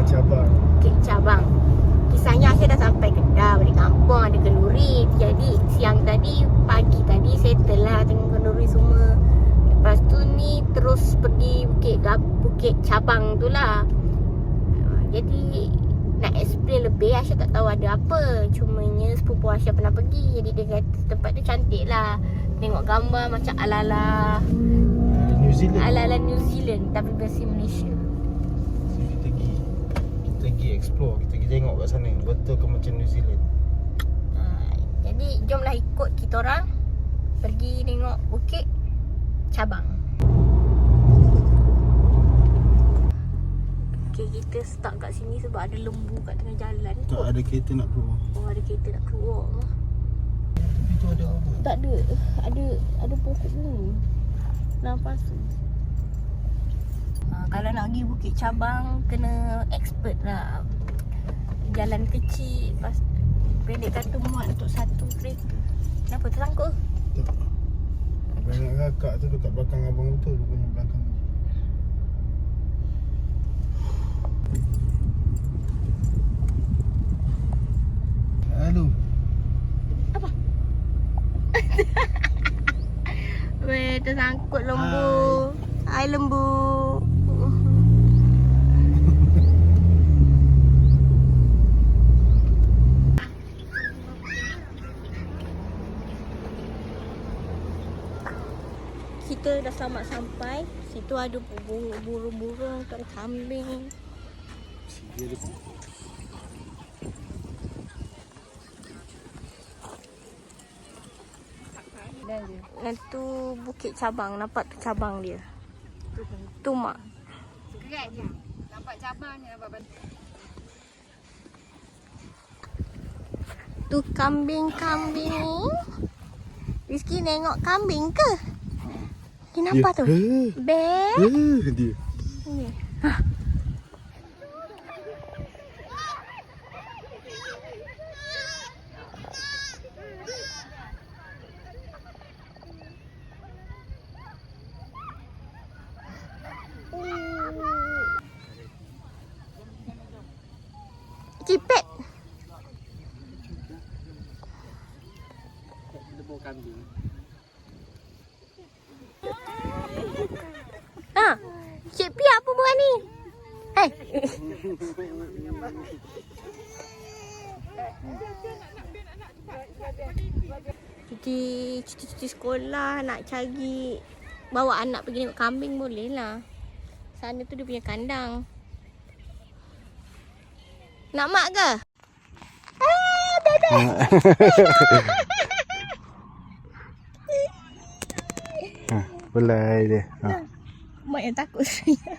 cabang. Bukit Cabang. Kisahnya saya dah sampai Kedah, balik kampung, ada kenduri. Jadi siang tadi, pagi tadi settle lah tengok kenduri semua. Lepas tu ni terus pergi Bukit Cabang tu lah. Jadi nak explain lebih, Aisyah tak tahu ada apa. Cumanya sepupu Aisyah pernah pergi. Jadi dia kata tempat tu cantik lah. Tengok gambar macam ala-ala New Zealand. ala-ala New Zealand tapi versi Malaysia. So, kita pergi explore, kita pergi tengok kat sana. Betul ke macam New Zealand? Jadi jomlah ikut kita orang pergi tengok Bukit Cabang. Okay, kita start kat sini sebab ada lembu kat tengah jalan tu. Tak ada kereta nak keluar. Oh, ada kereta nak keluar. Tapi tu ada apa? Tak ada. Ada pokok bunga. Nampak tu. Kalau nak pergi Bukit Cabang kena expert lah. Jalan kecil, lepas pendek kata muat untuk satu kereta. Kenapa tersangkut? Tak. Banyak kakak tu dekat belakang abang betul, punya belakang. Halo. Apa? Weh, tersangkut lembu. Hai lembu. Kita dah selamat sampai. Situ ada burung-burung, kan kambing. Dan tu Bukit Cabang, nampak tu cabang dia. Tu mak. Gerak je. Nampak cabang je, nampak bantu. Tu kambing-kambing. Rizky tengok kambing ke? Kenapa tu? Bear? Dia. Ni. Cipet. Lebur kambing. Cik Pi apa buat ni? Hey. Cuti sekolah nak cari bawa anak pergi tengok kambing boleh lah. Sana tu dia punya kandang. Nak mak ke? Bebek. Belai dia. Mak yang takut saya.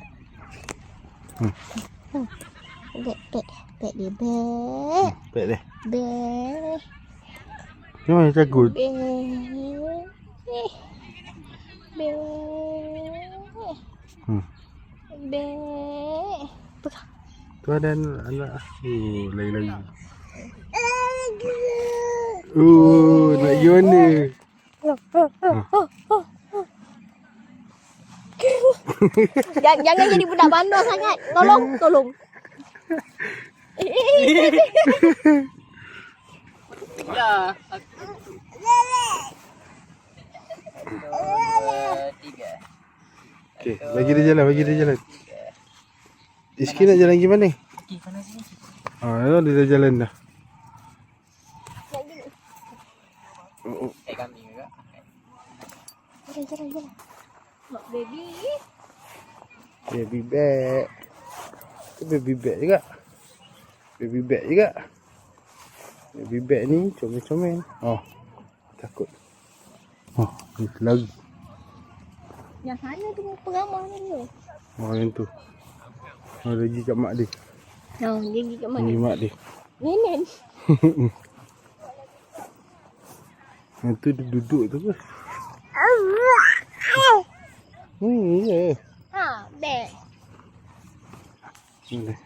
Bek dia, bek. Baik dia. Bek. Cuma yang takut. Bek. Bek. Bek. Tu ada anak. Lagi. Nak pergi mana? Jangan jadi budak bandar sangat. Tolong. Ya. 2, 3. Okey, bagi dia jalan. Rizky nak jalan gimana? Dia dah jalan dah. Kambing juga. Jalan. Mak baby. Baby back. Tu baby back juga. Baby back ni comel-comel. Takut. Ni lagi. Yang sana tu peramah dia. Yang tu. Dia pergi kat mak dia. Dia pergi kat mana? Ni mak dia. Nenek. Yang tu dia duduk tu ke? Ya. Beg. Boleh.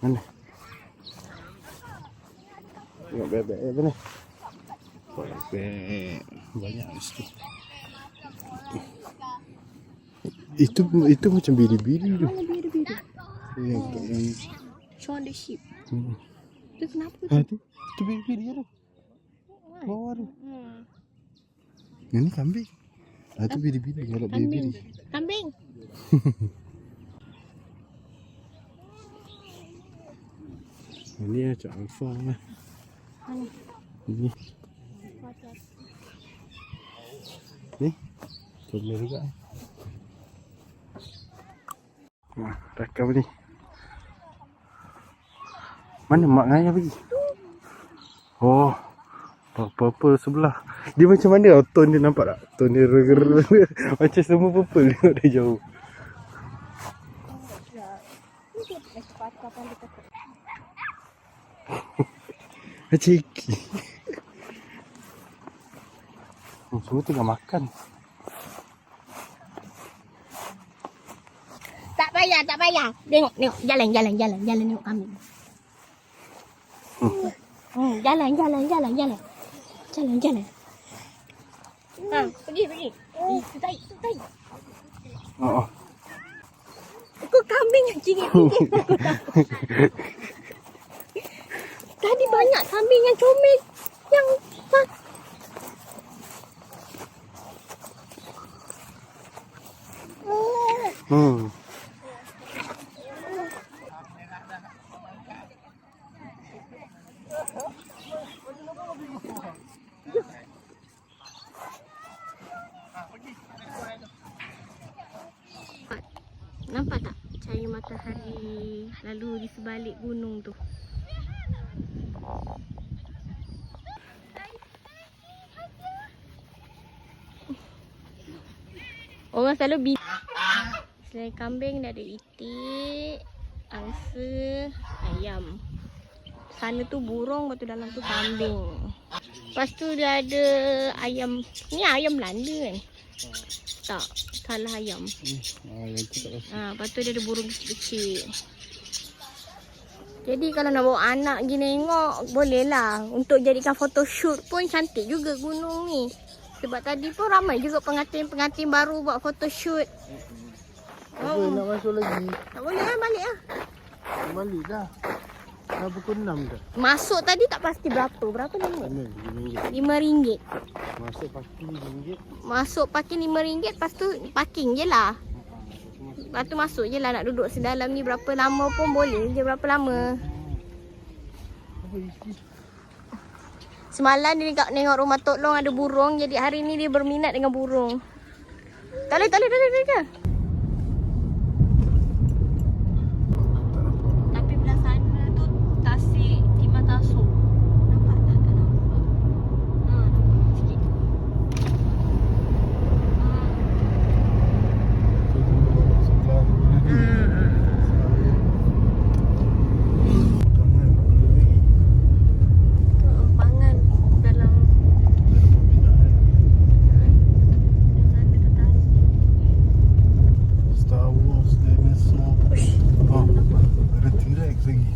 Mana? Tengok bebek mana? Bebek. Banyak di situ. Itu macam biri-biri tu. Mana biru-biru? Yang Show on the sheep. hmm. Itu kenapa tu? Itu biri-biri je tu. Bawah tu. Hmm. Yang ni kambing. Itu biri-biri. Kalau biri-biri. Kambing. Ini macam alfa lah. Mana? Ini. Ni. Comel juga. Rakam ni. Mana mak dengan ayah pergi? Oh. Purple sebelah. Dia macam mana tau? Tone dia nampak tak? Tone dia macam semua purple tengok dari jauh. Macam iki. Semua tengah makan. Tak payah. Tengok. Jalan tengok kambing. Jalan. Ha, pergi. Itu tai. Oh. Kau kambing yang ciri. Tadi banyak kambing yang comel. Yang nampak tak cahaya matahari lalu di sebalik gunung tu. Orang selalu selain kambing dia ada itik, angsa, ayam. Sana tu burung, lepas tu dalam tu kambing. Lepas tu dia ada ayam. Ni ayam Belanda kan? Tak, salah ayam. Yang tu tak rasa. Lepas tu dia ada burung kecil-kecil. Jadi kalau nak bawa anak pergi tengok, boleh lah. Untuk jadikan photoshoot pun cantik juga gunung ni. Sebab tadi pun ramai juga pengantin-pengantin baru buat photoshoot. Apa nak masuk lagi? Tak boleh lah, balik lah. Balik dah. Dah pukul 6 dah. Masuk tadi tak pasti berapa. Berapa nama? RM5. RM5. Masuk parking RM5. Masuk parking RM5, lepas tu parking je lah. Lepas tu masuk je lah, nak duduk sedalam ni berapa lama pun boleh je, berapa lama. Semalam dia tengok rumah Tok Long ada burung, jadi hari ni dia berminat dengan burung. Tak boleh. Tapi belah sana tu Tasik Timah Tasuk. Nampak tak? Tak nampak. Nampak sikit. Empangan dalam Star Wars dinosaur. Oh, ada T-Rex lagi.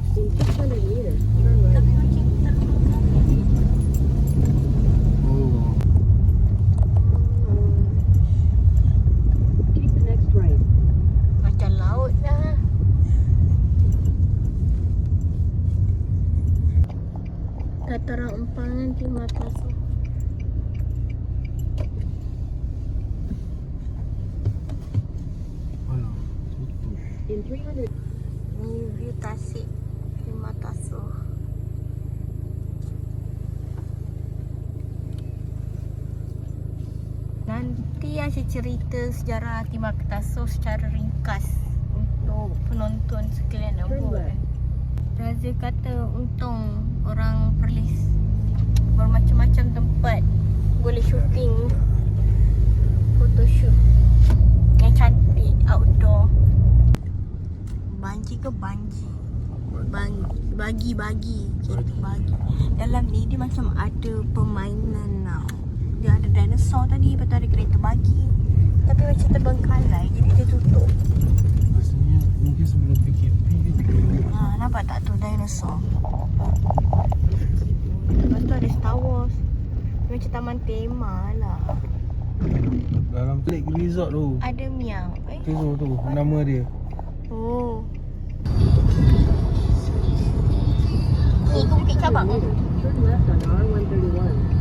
tapi macam Oh. macam laut lah. Dataran Empangan Timah Tasuk. Alah, tutup. Ni view Tasik Timah Tasuk. Nanti saya cerita sejarah Timah Tasuk secara ringkas untuk penonton sekalian yang buat. Raza kata untung orang Perlis bermacam-macam tempat boleh shooting, photoshoot yang cantik outdoor. Banji ke banji? Bagi. Kereta bagi. Dalam ni dia macam ada permainan tau. Dia ada dinosaur tadi, lepas tu ada kereta bagi. Tapi macam terbengkalai, jadi dia tutup. Rasanya mungkin sebelum PKP ke. Nampak tak tu dinosaur? Lepas tu ada Star Wars. Dia macam taman tema lah. Dalam Lake Resort tu. Ada miau. Tu nama dia. Oh. Ni ke Bukit Cabang? Turn left on R131.